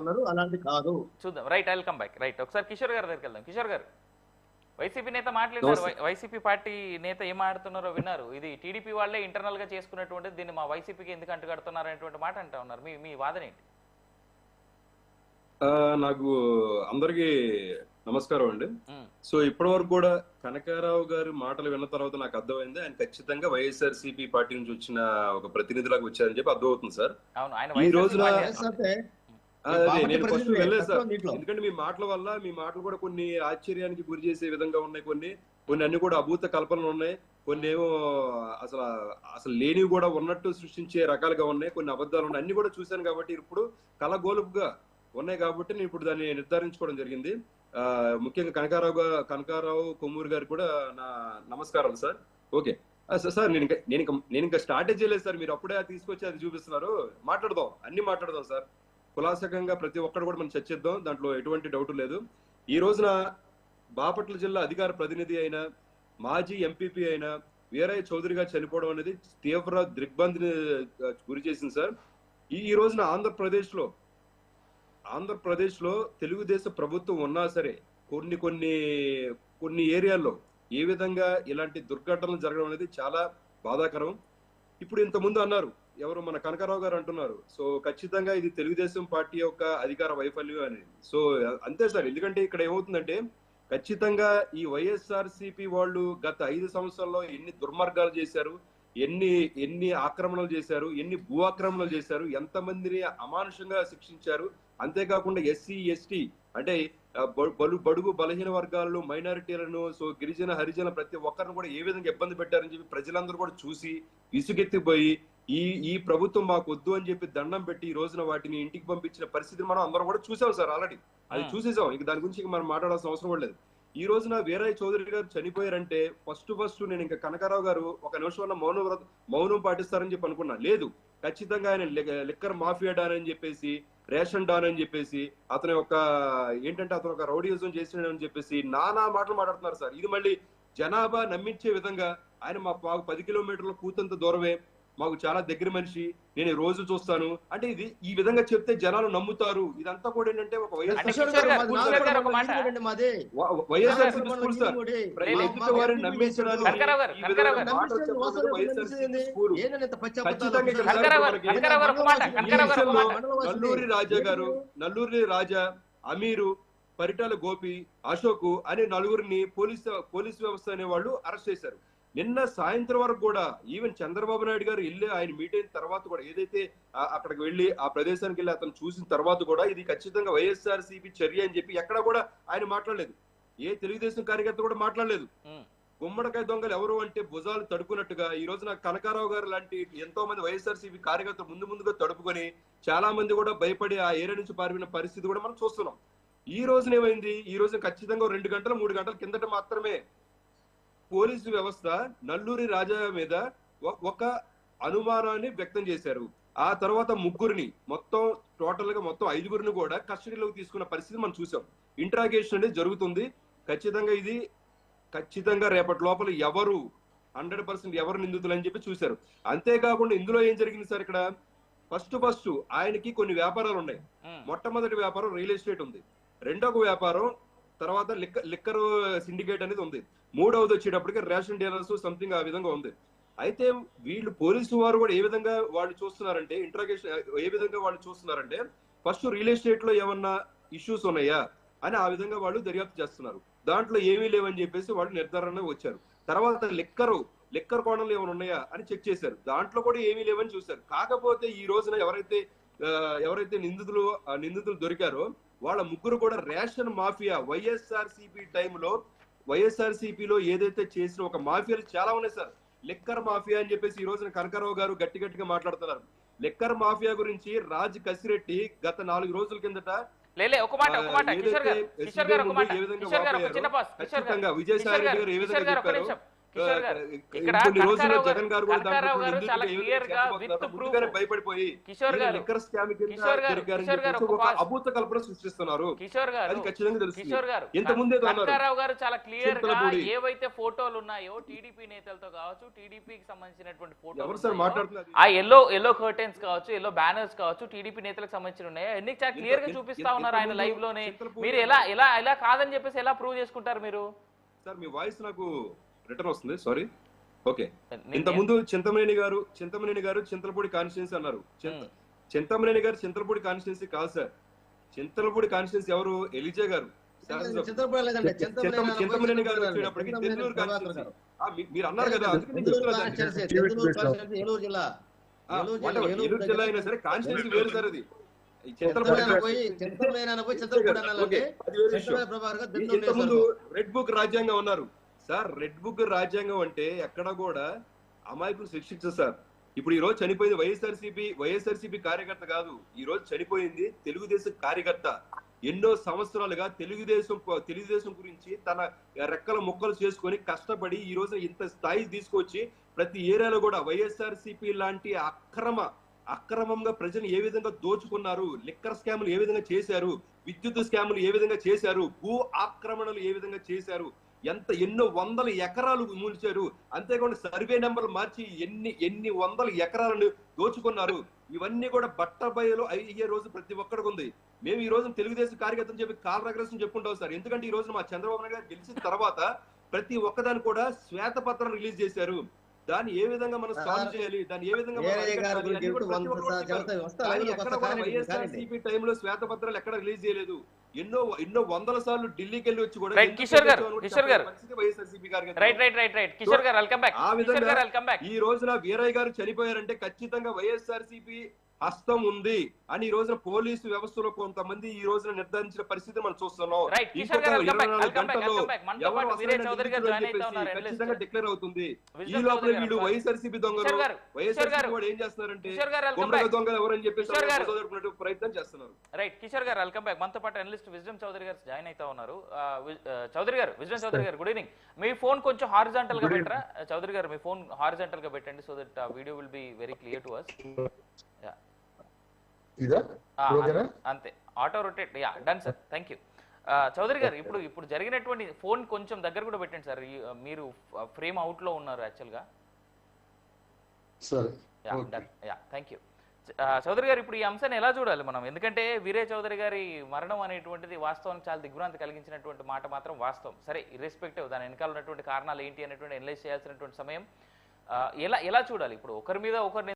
ఉన్నారు, అలాంటి కాదు. చూద్దాం. Right, I will come back. Right, ఒకసారి కిషోర్ గారి దగ్గరికి వెళ్దాం. కిషోర్ గారు, వైసీపీ నేత మాట్లాడినారు. నమస్తే. వైసీపీ పార్టీ నేత ఏం మాట్లాడుతున్నారో విన్నారు. ఇది టీడీపీ వాళ్ళే ఇంటర్నల్ గా చేసుకున్నటువంటిది, దీన్ని మా వైసీపీకి ఎందుకు అంటుకడుతున్నారు అనేటువంటి మాట అంటా ఉన్నారు. మీ వాదన ఏంటి? నాకు అందరికీ నమస్కారం అండి. సో ఇప్పటి వరకు కూడా కనకారావు గారి మాటలు విన్న తర్వాత నాకు అర్థమైంది ఆయన ఖచ్చితంగా వైఎస్ఆర్సీపీ పార్టీ నుంచి వచ్చిన ఒక ప్రతినిధిలాగా వచ్చారని చెప్పి అర్థమవుతుంది సార్. ఈ రోజున అదే నేను ఫస్ట్ వెళ్ళలేదు సార్, ఎందుకంటే మీ మాటల వల్ల మీ మాటలు కూడా కొన్ని ఆశ్చర్యానికి గురి చేసే విధంగా ఉన్నాయి, కొన్ని అన్ని కూడా అభూత కల్పనలు ఉన్నాయి, కొన్ని ఏమో అసలు లేనివి కూడా ఉన్నట్టు సృష్టించే రకాలుగా ఉన్నాయి, కొన్ని అబద్ధాలు ఉన్నాయి, అన్ని కూడా చూశాను. కాబట్టి ఇప్పుడు కలగోలుపుగా ఉన్నాయి కాబట్టి నేను ఇప్పుడు దాన్ని నిర్ధారించుకోవడం జరిగింది. ముఖ్యంగా కనకారావు కొమ్మూరు గారు కూడా నా నమస్కారాలు సార్. ఓకే సార్, నేను ఇంకా స్టార్ట్ చేయలేదు సార్, మీరు అప్పుడే తీసుకొచ్చి అది చూపిస్తున్నారు. మాట్లాడదాం, అన్ని మాట్లాడదాం సార్, కులాసకంగా ప్రతి ఒక్కరు కూడా మనం చర్చిద్దాం, దాంట్లో ఎటువంటి డౌట్ లేదు. ఈ రోజున బాపట్ల జిల్లా అధికార ప్రతినిధి అయిన మాజీ ఎంపీపీ అయిన వీరయ్య చౌదరి గారు చనిపోవడం అనేది తీవ్ర దిగ్భ్రాంతిని గురి చేసింది సార్. ఈ రోజున ఆంధ్రప్రదేశ్ లో తెలుగుదేశం ప్రభుత్వం ఉన్నా సరే కొన్ని ఏరియాల్లో ఏ విధంగా ఇలాంటి దుర్ఘటనలు జరగడం అనేది చాలా బాధాకరం. ఇప్పుడు ఇంతకుముందు అన్నారు ఎవరు, మన కనకారావు గారు అంటున్నారు, సో ఖచ్చితంగా ఇది తెలుగుదేశం పార్టీ యొక్క అధికార వైఫల్యం అనేది. సో అంతే సార్, ఎందుకంటే ఇక్కడ ఏమవుతుందంటే ఖచ్చితంగా ఈ వైఎస్ఆర్సీపీ వాళ్ళు గత 5 సంవత్సరాల్లో ఎన్ని దుర్మార్గాలు చేశారు, ఎన్ని ఆక్రమణలు చేశారు, ఎన్ని భూ ఆక్రమణలు చేశారు, ఎంతమందిని అమానుషంగా శిక్షించారు. అంతేకాకుండా ఎస్సీ ఎస్టీ అంటే బడుగు బలహీన వర్గాలను, మైనారిటీలను, సో గిరిజన హరిజన ప్రతి ఒక్కరిని కూడా ఏ విధంగా ఇబ్బంది పెట్టారని చెప్పి ప్రజలందరూ కూడా చూసి విసుగెత్తిపోయి ఈ ప్రభుత్వం మాకు వద్దు అని చెప్పి దండం పెట్టి ఈ రోజున వాటిని ఇంటికి పంపించిన పరిస్థితిని మనం అందరం కూడా చూసాం సార్. ఆల్రెడీ అది చూసేసాం, ఇంక దాని గురించి మనం మాట్లాడాల్సిన అవసరం కూడా లేదు. ఈ రోజున వీరయ్య చౌదరి గారు చనిపోయారంటే ఫస్ట్ నేను ఇంకా కనకారావు గారు ఒక నిమిషం మౌనం పాటిస్తారని చెప్పి అనుకున్నా. లేదు, ఖచ్చితంగా ఆయన లిక్కర్ మాఫియా డాన్ అని చెప్పేసి, రేషన్ డాన్ అని చెప్పేసి, అతను ఒక రౌడీయిజం చేసినాడని చెప్పేసి నానా మాటలు మాట్లాడుతున్నారు సార్. ఇది మళ్ళీ జనాభా నమ్మించే విధంగా ఆయన మాకు 10 కిలోమీటర్ల కూతంత దూరమే, మాకు చాలా దగ్గర మనిషి, నేను రోజు చూస్తాను అంటే ఇది ఈ విధంగా చెప్తే జనాలు నమ్ముతారు. ఇదంతా కూడా ఏంటంటే ఒక నల్లూరి రాజా, అమీరు, పరిటాల గోపి, అశోక్ అనే నలుగురిని పోలీస్ వ్యవస్థ అనే వాళ్ళు అరెస్ట్ చేశారు. నిన్న సాయంత్రం వరకు కూడా ఈవెన్ చంద్రబాబు నాయుడు గారు వెళ్ళి ఆయన మీట్ అయిన తర్వాత కూడా ఏదైతే అక్కడికి వెళ్ళి ఆ ప్రదేశానికి వెళ్ళి అతను చూసిన తర్వాత కూడా ఇది ఖచ్చితంగా వైఎస్ఆర్సీపీ చర్య అని చెప్పి ఎక్కడా కూడా ఆయన మాట్లాడలేదు. ఏ తెలుగుదేశం కార్యకర్త కూడా మాట్లాడలేదు. గుమ్మడికాయ దొంగలు ఎవరు అంటే భుజాలు తడుకున్నట్టుగా ఈ రోజున కనకారావు గారు లాంటి ఎంతో మంది వైఎస్ఆర్సీపీ కార్యకర్తలు ముందుగా తడుపుకొని చాలా మంది కూడా భయపడి ఆ ఏరియా నుంచి పారిపోయిన పరిస్థితి కూడా మనం చూస్తున్నాం. ఈ రోజున ఏమైంది, ఈ రోజు ఖచ్చితంగా 2 గంటలు 3 గంటల కిందట మాత్రమే పోలీసు వ్యవస్థ నల్లూరి రాజా మీద ఒక అనుమానాన్ని వ్యక్తం చేశారు. ఆ తర్వాత ముగ్గురిని టోటల్ గా 5గురిని కూడా కస్టడీలోకి తీసుకున్న పరిస్థితి మనం చూసాం. ఇంట్రాగేషన్ అనేది జరుగుతుంది. ఖచ్చితంగా రేపటి లోపల 100% ఎవరు నిందితులు అని చెప్పి చూశారు. అంతేకాకుండా ఇందులో ఏం జరిగింది సార్, ఇక్కడ ఫస్ట్ ఆయనకి కొన్ని వ్యాపారాలు ఉన్నాయి. మొట్టమొదటి వ్యాపారం రియల్ ఎస్టేట్ ఉంది, రెండవ వ్యాపారం తర్వాత లిక్కర్ సిండికేట్ అనేది ఉంది, మూడవది వచ్చేటప్పటికి రేషన్ డీలర్స్ సంథింగ్ ఆ విధంగా ఉంది. అయితే వీళ్ళు పోలీసు వారు కూడా ఏ విధంగా వాళ్ళు చూస్తున్నారంటే ఇంట్రాగేషన్ ఏ విధంగా వాళ్ళు చూస్తున్నారంటే ఫస్ట్ రియల్ ఎస్టేట్ లో ఏమన్నా ఇష్యూస్ ఉన్నాయా అని ఆ విధంగా వాళ్ళు దర్యాప్తు చేస్తున్నారు. దాంట్లో ఏమీ లేవని చెప్పేసి వాళ్ళు నిర్ధారణ వచ్చారు. తర్వాత లిక్కర్ కోణంలో ఏమైనా ఉన్నాయా అని చెక్ చేశారు, దాంట్లో కూడా ఏమీ లేవని చూశారు. కాకపోతే ఈ రోజున ఎవరైతే నిందితులు దొరికారో వాళ్ళ ముగ్గురు కూడా రేషన్ మాఫియా వైఎస్ఆర్సీపీ టైంలో వైఎస్ఆర్సీపీలో ఏదైతే చేసిన ఒక మాఫియాలు చాలా ఉన్నాయి సార్. లిక్కర్ మాఫియా అని చెప్పేసి ఈ రోజున కనకారావు గారు గట్టిగా మాట్లాడుతున్నారు. లిక్కర్ మాఫియా గురించి రాజ్ కసిరెడ్డి గత 4 రోజుల కిందట ఖచ్చితంగా విజయసాయి రెడ్డి గారు ఏ విధంగా చెప్పారో కిషోర్ గారు ఇక్కడ కొన్ని రోజుల్లో జగన్ గారు కూడా కనకారావు గారు చాలా క్లియర్ గా విత్ ప్రూఫ్ భయపడిపోయి కిషోర్ గారు లిక్కర్ స్కామ్ కిషోర్ గారు ఒక అభూత కల్పన సృష్టిస్తున్నారు. కిషోర్ గారు అది ఖచ్చితంగా తెలుస్తుంది. కిషోర్ గారు ఇంత ముందే కనకారావు గారు చాలా క్లియర్ గా ఏవైతే ఫోటోలు ఉన్నాయో టీడీపీ నేతలతో కావచ్చు, టీడీపీకి సంబంధించినటువంటి ఫోటోలు, ఆ ఎల్లో కర్టెన్స్ కావచ్చు, ఎల్లో బ్యానర్స్ కావచ్చు, టీడీపీ నేతలకు సంబంధించి ఉన్నాయో అన్ని చాలా క్లియర్ గా చూపిస్తా ఉన్నారు ఆయన లైవ్ లోనే. మీరు ఎలా కాదని చెప్పేసి ఎలా ప్రూవ్ చేసుకుంటారు మీరు? సార్ మీ వాయిస్ నాకు రిటర్న్ వస్తుంది, సారీ. ఓకే, ఇంత ముందు చింతమనేని గారు చింతలపూడి కాన్స్టిట్యున్సీ అన్నారు. చింతమనేని గారు చింతలపూడి కాన్స్టిట్యున్సీ కాదు సార్. చింతలపూడి కాన్స్టిట్యున్సీ ఎవరు? ఎలిజా గారు. చింతమనేని గారు వచ్చేటప్పటికి తెల్లూరు కాన్స్టిట్యున్సీ మీరు అన్నారు కదా, ఏలూరు జిల్లా అయినా సరే కాన్స్టిట్యున్సీ వేరు సార్. అది ఇంతకుముందు రెడ్ బుక్ రాజ్యాంగం ఉన్నారు సార్. రెడ్ బుక్ రాజ్యాంగం అంటే ఎక్కడ కూడా అమాయకులు శిక్షించరు సార్. ఇప్పుడు ఈ రోజు చనిపోయింది వైఎస్ఆర్సీపీ కార్యకర్త కాదు, ఈ రోజు చనిపోయింది తెలుగుదేశం కార్యకర్త. ఎన్నో సంవత్సరాలుగా తెలుగుదేశం గురించి తన రెక్కల ముక్కలు చేసుకొని కష్టపడి ఈ రోజు ఇంత స్థాయి తీసుకొచ్చి ప్రతి ఏరియాలో కూడా వైఎస్ఆర్సీపీ లాంటి అక్రమంగా ప్రజలు ఏ విధంగా దోచుకున్నారు, లిక్కర్ స్కాములు ఏ విధంగా చేశారు, విద్యుత్ స్కాములు ఏ విధంగా చేశారు, భూ ఆక్రమణలు ఏ విధంగా చేశారు, ఎన్నో వందల ఎకరాలు మూల్చారు, అంతేకాకుండా సర్వే నెంబర్లు మార్చి ఎన్ని వందల ఎకరాలను దోచుకున్నారు. ఇవన్నీ కూడా బట్టబయలు అయ్యే రోజు ప్రతి ఒక్కడికి ఉంది. మేము ఈ రోజు తెలుగుదేశం కార్యకర్తలు చెప్పి కాలరగ్రసం చెప్పుకుంటాం సార్. ఎందుకంటే ఈ రోజు మా చంద్రబాబు నాయుడు గారు గెలిచిన తర్వాత ప్రతి ఒక్కదాన్ని కూడా శ్వేతపత్రం రిలీజ్ చేశారు. దాన్ని ఏ విధంగా మనం సాల్వ్ చేయాలి, దాన్ని ఏ విధంగా వైఎస్ఆర్సీపీ టైంలో శ్వేతపత్రాలు ఎక్కడ రిలీజ్ చేయలేదు. ఎన్నో వందల సార్లు ఢిల్లీకి వెళ్ళి వచ్చి కూడా ఆ విధంగా ఈ రోజున వీరయ్య గారు చనిపోయారంటే ఖచ్చితంగా వైఎస్ఆర్సీపీ హస్తం ఉంది అని ఈ రోజున పోలీసు వ్యవస్థలో కొంతమంది ఈ రోజున నిర్ధారించిన పరిస్థితి మనం చూస్తున్నాం. ఖచ్చితంగా డిక్లేర్ అవుతుంది. ఈ లోపల వీళ్ళు వైఎస్ఆర్సీపీ దొంగలు, వైఎస్ఆర్సీపీ కూడా ఏం చేస్తున్నారంటే దొంగలు ఎవరని చెప్పేసి ప్రయత్నం చేస్తున్నారు. రైట్ కిషోర్ గారు, వెల్కమ్ బ్యాక్. మనతో పాటు అనలిస్ట్ విజ్డమ్ చౌదరి గారు జాయిన్ అవుతా ఉన్నారు. చౌదరి గారు, విజ్డమ్ చౌదరి గారు, గుడ్ ఈవినింగ్. మీ ఫోన్ కొంచెం హారిజాంటల్ గా పెట్టరా చౌదరి గారు? మీ ఫోన్ హారిజాంటల్ గా పెట్టండి, so that video will be very clear to us. అంతే, auto rotate. Yeah, done sir, thank you. Chaudhary గారు, ఇప్పుడు జరిగినటువంటి ఫోన్ కొంచెం దగ్గర కూడా పెట్టండి సార్. మీరు ఫ్రేమ్ అవుట్ లో ఉన్నారు యాక్చువల్ గా. Thank you. చౌదరి గారు, ఇప్పుడు ఈ అంశాన్ని ఎలా చూడాలి మనం? ఎందుకంటే వీరే చౌదరి గారి మరణం అనేటువంటిది వాస్తవానికి చాలా దిగ్భ్రాంతి కలిగించినటువంటి మాట మాత్రం వాస్తవం. సరే, ఇర్రెస్పెక్టివ్ దాని వెనకాల ఉన్నటువంటి కారణాలు ఏంటి అనేటువంటి అనలైజ్ చేయాల్సినటువంటి సమయం. ఎలా చూడాలి ఇప్పుడు? ఒకరి మీద ఒకరిని